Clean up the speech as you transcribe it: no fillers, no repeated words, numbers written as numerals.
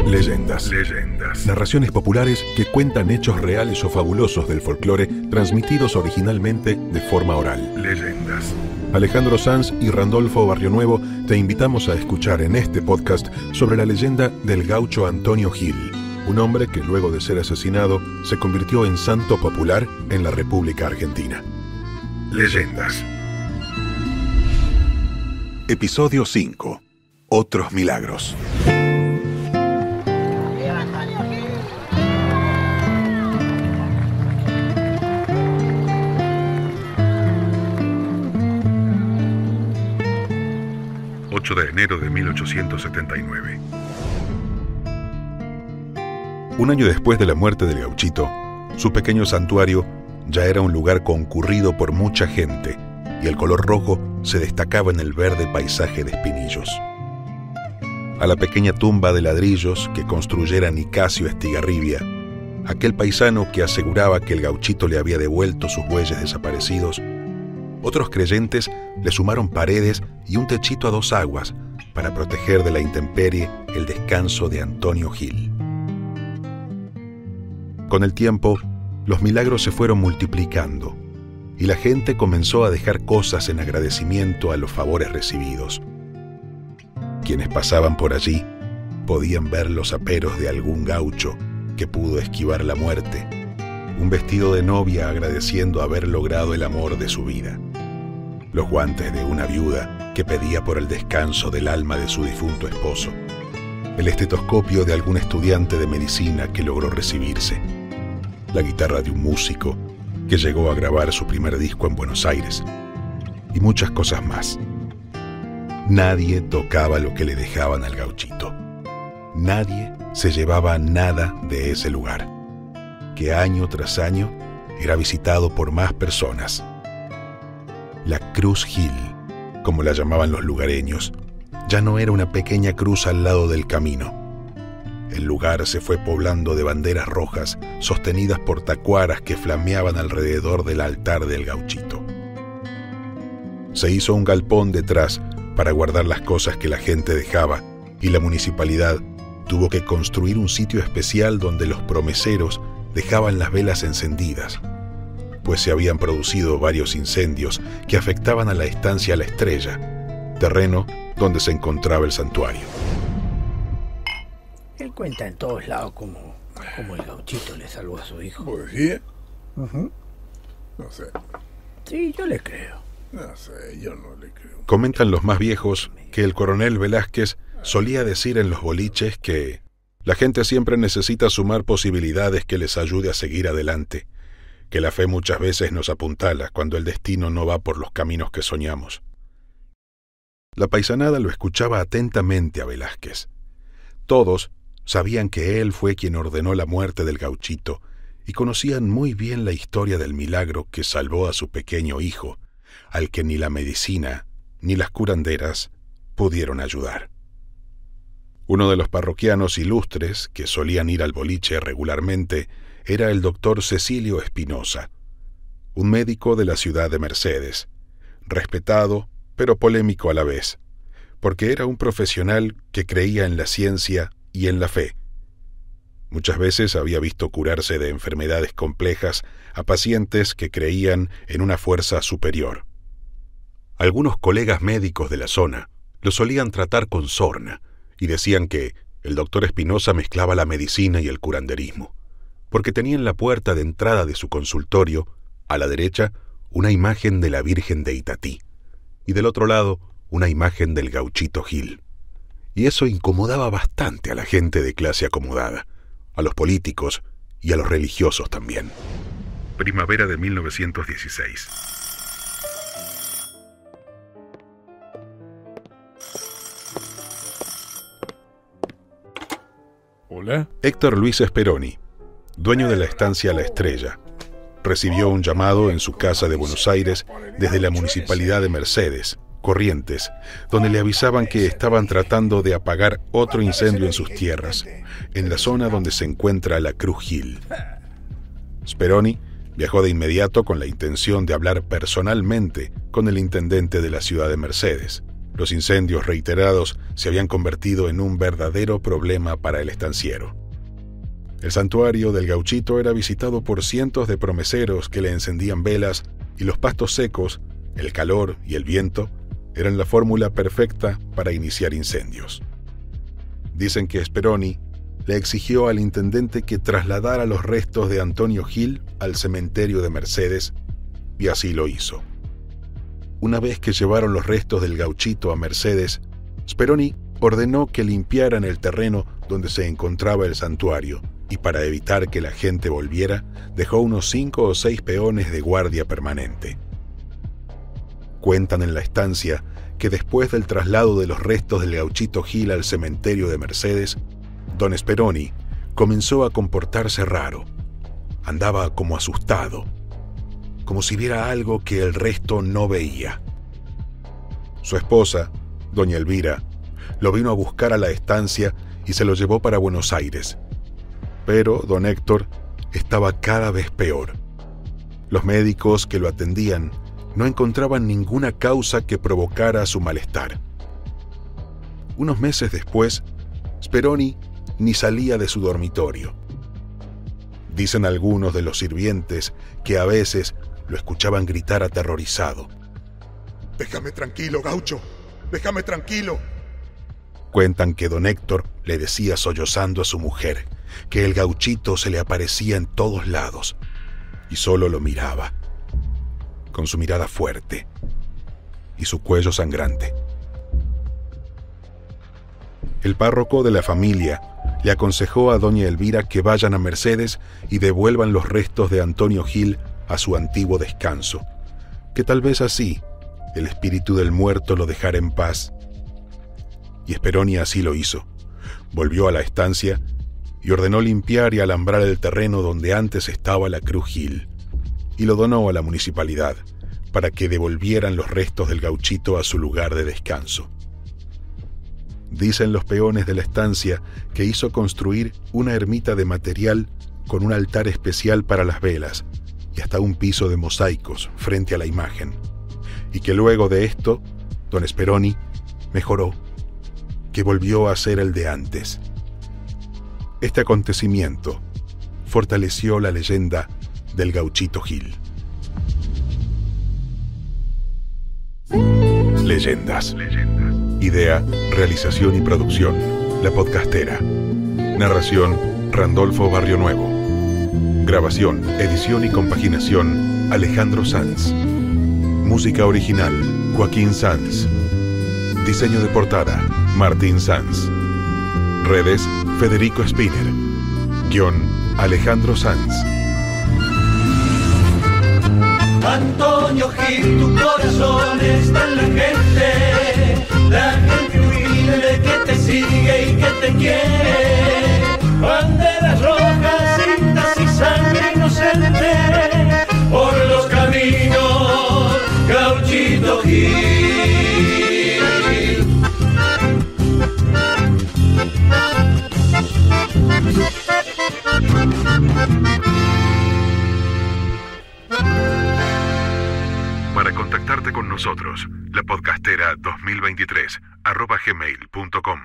Leyendas. Narraciones populares que cuentan hechos reales o fabulosos del folclore transmitidos originalmente de forma oral. Alejandro Sanz y Randolfo Barrionuevo te invitamos a escuchar en este podcast sobre la leyenda del gaucho Antonio Gil, un hombre que luego de ser asesinado se convirtió en santo popular en la República Argentina. Leyendas. Episodio 5. Otros milagros. De enero de 1879. Un año después de la muerte del gauchito, su pequeño santuario ya era un lugar concurrido por mucha gente y el color rojo se destacaba en el verde paisaje de espinillos. A la pequeña tumba de ladrillos que construyera Nicasio Estigarribia, aquel paisano que aseguraba que el gauchito le había devuelto sus bueyes desaparecidos, otros creyentes le sumaron paredes y un techito a dos aguas para proteger de la intemperie el descanso de Antonio Gil. Con el tiempo, los milagros se fueron multiplicando y la gente comenzó a dejar cosas en agradecimiento a los favores recibidos. Quienes pasaban por allí podían ver los aperos de algún gaucho que pudo esquivar la muerte, un vestido de novia agradeciendo haber logrado el amor de su vida, los guantes de una viuda que pedía por el descanso del alma de su difunto esposo, el estetoscopio de algún estudiante de medicina que logró recibirse, la guitarra de un músico que llegó a grabar su primer disco en Buenos Aires, y muchas cosas más. Nadie tocaba lo que le dejaban al gauchito. Nadie se llevaba nada de ese lugar, que año tras año era visitado por más personas. La Cruz Gil, como la llamaban los lugareños, ya no era una pequeña cruz al lado del camino. El lugar se fue poblando de banderas rojas sostenidas por tacuaras que flameaban alrededor del altar del gauchito. Se hizo un galpón detrás para guardar las cosas que la gente dejaba y la municipalidad tuvo que construir un sitio especial donde los promeseros dejaban las velas encendidas, pues se habían producido varios incendios que afectaban a la estancia La Estrella, terreno donde se encontraba el santuario. Él cuenta en todos lados cómo el gauchito le salvó a su hijo. ¿Pues sí? Uh-huh. No sé. Sí, yo le creo. No sé, yo no le creo. Comentan los más viejos que el coronel Velázquez solía decir en los boliches que la gente siempre necesita sumar posibilidades que les ayude a seguir adelante, que la fe muchas veces nos apuntala cuando el destino no va por los caminos que soñamos. La paisanada lo escuchaba atentamente a Velázquez. Todos sabían que él fue quien ordenó la muerte del gauchito y conocían muy bien la historia del milagro que salvó a su pequeño hijo, al que ni la medicina ni las curanderas pudieron ayudar. Uno de los parroquianos ilustres que solían ir al boliche regularmente era el doctor Cecilio Espinosa, un médico de la ciudad de Mercedes, respetado pero polémico a la vez, porque era un profesional que creía en la ciencia y en la fe. Muchas veces había visto curarse de enfermedades complejas a pacientes que creían en una fuerza superior. Algunos colegas médicos de la zona lo solían tratar con sorna y decían que el doctor Espinosa mezclaba la medicina y el curanderismo, porque tenía en la puerta de entrada de su consultorio, a la derecha, una imagen de la Virgen de Itatí, y del otro lado, una imagen del gauchito Gil. Y eso incomodaba bastante a la gente de clase acomodada, a los políticos y a los religiosos también. Primavera de 1916. ¿Hola? Héctor Luis Speroni, dueño de la estancia La Estrella, recibió un llamado en su casa de Buenos Aires desde la municipalidad de Mercedes, Corrientes, donde le avisaban que estaban tratando de apagar otro incendio en sus tierras, en la zona donde se encuentra la Cruz Gil. Speroni viajó de inmediato con la intención de hablar personalmente con el intendente de la ciudad de Mercedes, Los incendios reiterados se habían convertido en un verdadero problema para el estanciero. El santuario del Gauchito era visitado por cientos de promeseros que le encendían velas, y los pastos secos, el calor y el viento eran la fórmula perfecta para iniciar incendios. Dicen que Speroni le exigió al intendente que trasladara los restos de Antonio Gil al cementerio de Mercedes, y así lo hizo. Una vez que llevaron los restos del Gauchito a Mercedes, Speroni ordenó que limpiaran el terreno donde se encontraba el santuario, y para evitar que la gente volviera, dejó unos 5 o 6 peones de guardia permanente. Cuentan en la estancia que después del traslado de los restos del Gauchito Gil al cementerio de Mercedes, don Speroni comenzó a comportarse raro. Andaba como asustado, como si viera algo que el resto no veía. Su esposa, doña Elvira, lo vino a buscar a la estancia y se lo llevó para Buenos Aires. Pero don Héctor estaba cada vez peor. Los médicos que lo atendían no encontraban ninguna causa que provocara su malestar. Unos meses después, Speroni ni salía de su dormitorio. Dicen algunos de los sirvientes que a veces lo escuchaban gritar aterrorizado: «Déjame tranquilo, Gaucho, déjame tranquilo». Cuentan que don Héctor le decía sollozando a su mujer que el Gauchito se le aparecía en todos lados, y solo lo miraba, con su mirada fuerte y su cuello sangrante. El párroco de la familia le aconsejó a doña Elvira que vayan a Mercedes y devuelvan los restos de Antonio Gil a su antiguo descanso, que tal vez así el espíritu del muerto lo dejara en paz. Y Speroni así lo hizo. Volvió a la estancia y ordenó limpiar y alambrar el terreno donde antes estaba la Cruz Gil, y lo donó a la municipalidad para que devolvieran los restos del Gauchito a su lugar de descanso. Dicen los peones de la estancia que hizo construir una ermita de material con un altar especial para las velas y hasta un piso de mosaicos frente a la imagen, y que luego de esto, don Speroni mejoró, que volvió a ser el de antes. Este acontecimiento fortaleció la leyenda del Gauchito Gil. Leyendas. Idea, realización y producción: La Podcastera. Narración: Randolfo Barrio Nuevo. Grabación, edición y compaginación: Alejandro Sanz. Música original: Joaquín Sanz. Diseño de portada: Martín Sanz. Redes: Federico Spinner. Guión: Alejandro Sanz. Antonio Gil, tu corazón está en la gente humilde que te sigue y que te quiere. Banderas rojas, cintas y sangre inocente por los caminos, Gauchito Gil. Para contactarte con nosotros, lapodcastera2023@gmail.com.